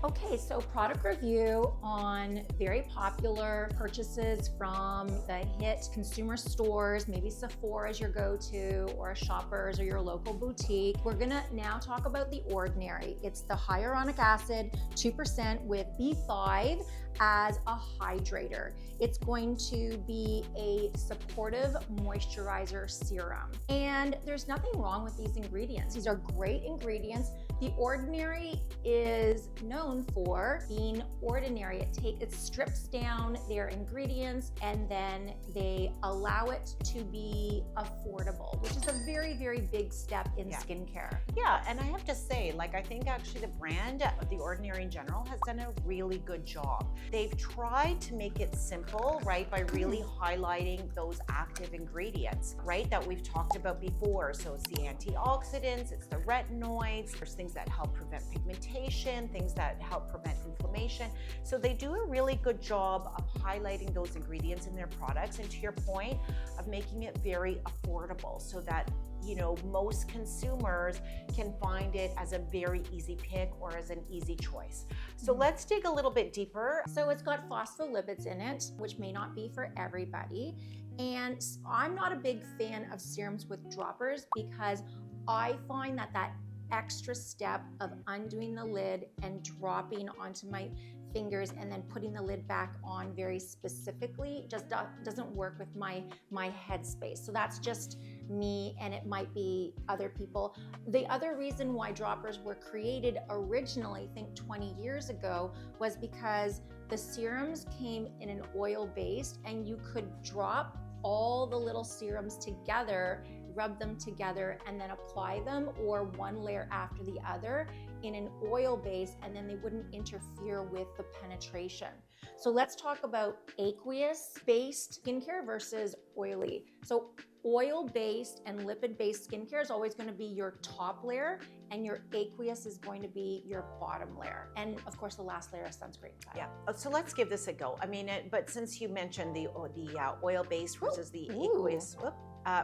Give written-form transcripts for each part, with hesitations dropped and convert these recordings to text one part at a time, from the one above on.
Okay, so product review on very popular purchases from the hit consumer stores, maybe Sephora is your go-to, or a Shoppers or your local boutique. We're gonna now talk about the Ordinary. It's the hyaluronic acid, 2% with B5 as a hydrator. It's going to be a supportive moisturizer serum. And there's nothing wrong with these ingredients. These are great ingredients. The Ordinary is known for being ordinary. It strips down their ingredients and then they allow it to be affordable, which is a very, very big step in skincare. Yeah, and I have to say, like, I think actually the brand, The Ordinary in general, has done a really good job. They've tried to make it simple, right, by really highlighting those active ingredients, right, that we've talked about before. So it's the antioxidants, it's the retinoids, there's things that help prevent pigmentation, things that help prevent inflammation. So they do a really good job of highlighting those ingredients in their products, and to your point of making it very affordable so that, you know, most consumers can find it as a very easy pick or as an easy choice. So let's dig a little bit deeper. So it's got phospholipids in it, which may not be for everybody. And I'm not a big fan of serums with droppers because I find that extra step of undoing the lid and dropping onto my fingers and then putting the lid back on very specifically just doesn't work with my headspace. So that's just me, and it might be other people. The other reason why droppers were created originally, I think 20 years ago, was because the serums came in an oil-based and you could drop all the little serums together, rub them together, and then apply them, or one layer after the other in an oil base, and then they wouldn't interfere with the penetration. So let's talk about aqueous-based skincare versus oily. So oil-based and lipid-based skincare is always going to be your top layer, and your aqueous is going to be your bottom layer. And of course, the last layer is sunscreen. Yeah. So let's give this a go. I mean, but since you mentioned the oil-based versus the aqueous,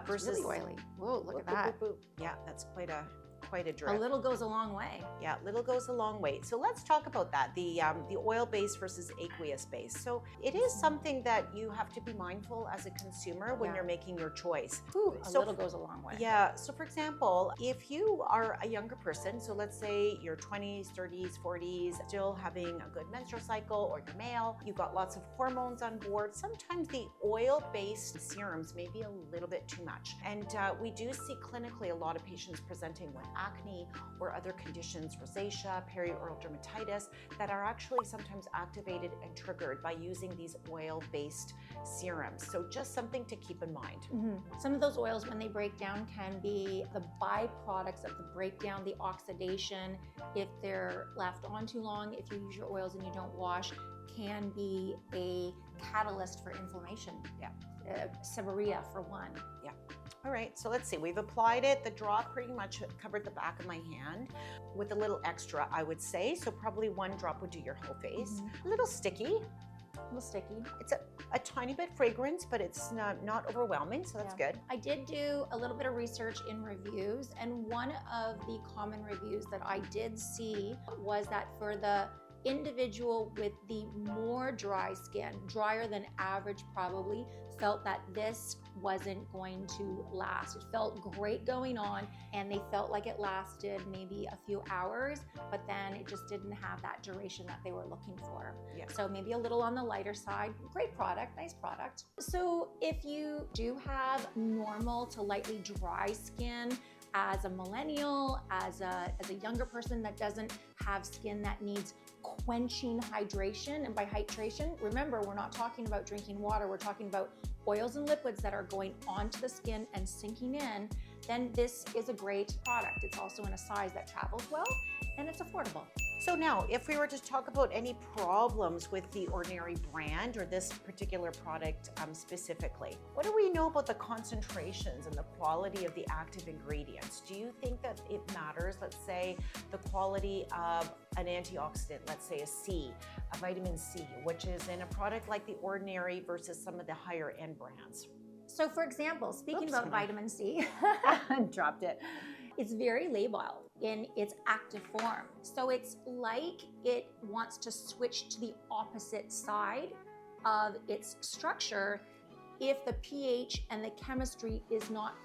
versus really oily. Whoa, look at that. Yeah, that's quite a drip. A little goes a long way. Yeah, little goes a long way. So let's talk about that, the oil-based versus aqueous-based. So it is something that you have to be mindful as a consumer when you're making your choice. A little goes a long way. Yeah, so for example, if you are a younger person, so let's say your 20s, 30s, 40s, still having a good menstrual cycle, or you're male, you've got lots of hormones on board, sometimes the oil-based serums may be a little bit too much. And we do see clinically a lot of patients presenting with acne or other conditions, rosacea, perioral dermatitis, that are actually sometimes activated and triggered by using these oil-based serums. So just something to keep in mind. Some of those oils, when they break down, can be the byproducts of the breakdown, the oxidation. If they're left on too long, if you use your oils and you don't wash, can be a catalyst for inflammation. Seborrhea for one. All right, so let's see, we've applied it. The drop pretty much covered the back of my hand with a little extra, I would say. So probably one drop would do your whole face. A little sticky. It's a tiny bit fragrance, but it's not overwhelming, so that's good. I did do a little bit of research in reviews, and one of the common reviews that I did see was that for the individual with the more dry skin, drier than average probably, felt that this wasn't going to last. It felt great going on, and they felt like it lasted maybe a few hours, but then it just didn't have that duration that they were looking for. So maybe a little on the lighter side. Great product, nice product. So if you do have normal to lightly dry skin, as a millennial, as a younger person that doesn't have skin that needs quenching hydration, and by hydration, remember, we're not talking about drinking water, we're talking about oils and liquids that are going onto the skin and sinking in, then this is a great product. It's also in a size that travels well, and it's affordable. So now, if we were to talk about any problems with the Ordinary brand or this particular product specifically, what do we know about the concentrations and the quality of the active ingredients? Do you think that it matters, let's say, the quality of an antioxidant, let's say a vitamin C, which is in a product like the Ordinary versus some of the higher end brands? So for example, speaking about vitamin C, dropped it. It's very in its active form. So it's like it wants to switch to the opposite side of its structure if the pH and the chemistry is not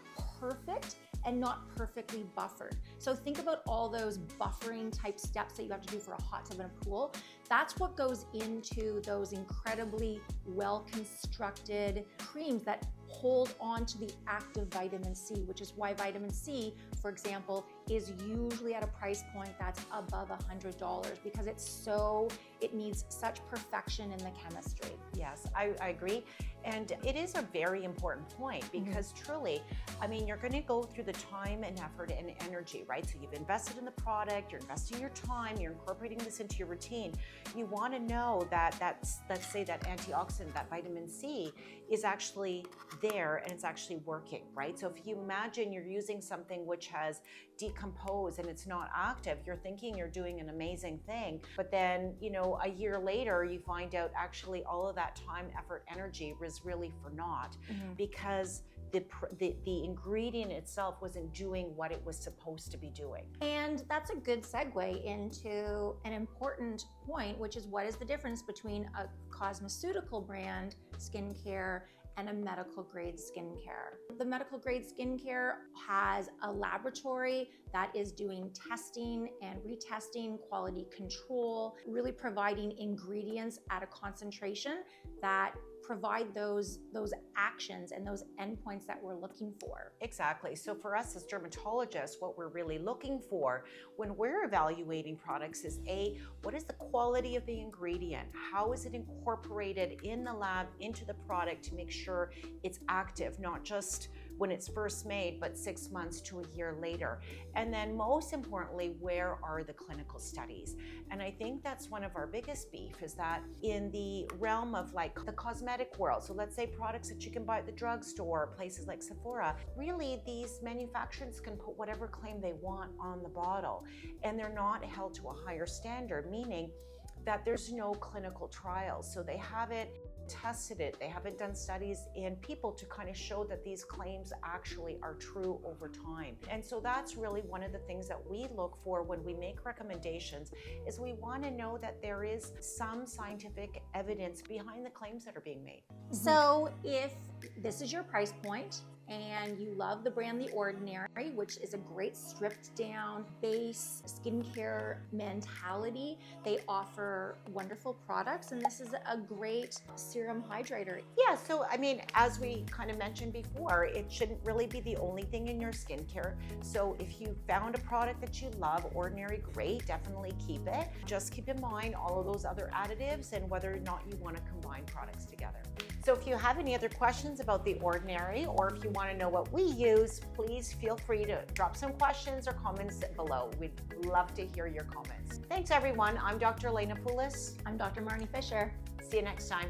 perfect and not perfectly buffered. So think about all those buffering type steps that you have to do for a hot tub and a pool. That's what goes into those incredibly well-constructed creams that hold on to the active vitamin C, which is why vitamin C, for example, is usually at a price point that's above $100 because it needs such perfection in the chemistry. Yes, I agree. And it is a very important point because truly, I mean, you're going to go through the time and effort and energy, right? So you've invested in the product, you're investing your time, you're incorporating this into your routine. You want to know that let's say that antioxidant, that vitamin C is actually there and it's actually working, right? So if you imagine you're using something which has decomposed and it's not active, you're thinking you're doing an amazing thing. But then, you know, a year later, you find out actually all of that time, effort, energy was really for naught because the ingredient itself wasn't doing what it was supposed to be doing. And that's a good segue into an important point, which is what is the difference between a cosmeceutical brand skincare and a medical grade skincare. The medical grade skincare has a laboratory that is doing testing and retesting, quality control, really providing ingredients at a concentration that provide those actions and those endpoints that we're looking for. Exactly. So for us as dermatologists, what we're really looking for when we're evaluating products is what is the quality of the ingredient? How is it incorporated in the lab into the product to make sure it's active, not just when it's first made, but 6 months to a year later. And then most importantly, where are the clinical studies? And I think that's one of our biggest beef is that in the realm of like the cosmetic world, so let's say products that you can buy at the drugstore, places like Sephora, really these manufacturers can put whatever claim they want on the bottle and they're not held to a higher standard, meaning that there's no clinical trials. So they haven't tested it. They haven't done studies in people to kind of show that these claims actually are true over time. And so that's really one of the things that we look for when we make recommendations is we want to know that there is some scientific evidence behind the claims that are being made. So if this is your price point and you love the brand The Ordinary, which is a great stripped down base skincare mentality, they offer wonderful products and this is a great serum hydrator. Yeah, so I mean, as we kind of mentioned before, it shouldn't really be the only thing in your skincare. So if you found a product that you love, Ordinary, great, definitely keep it. Just keep in mind all of those other additives and whether or not you want to combine products together. So if you have any other questions about The Ordinary or if you want to know what we use, please feel free to drop some questions or comments below. We'd love to hear your comments. Thanks everyone. I'm Dr. Elena Poulos. I'm Dr. Marnie Fisher. See you next time.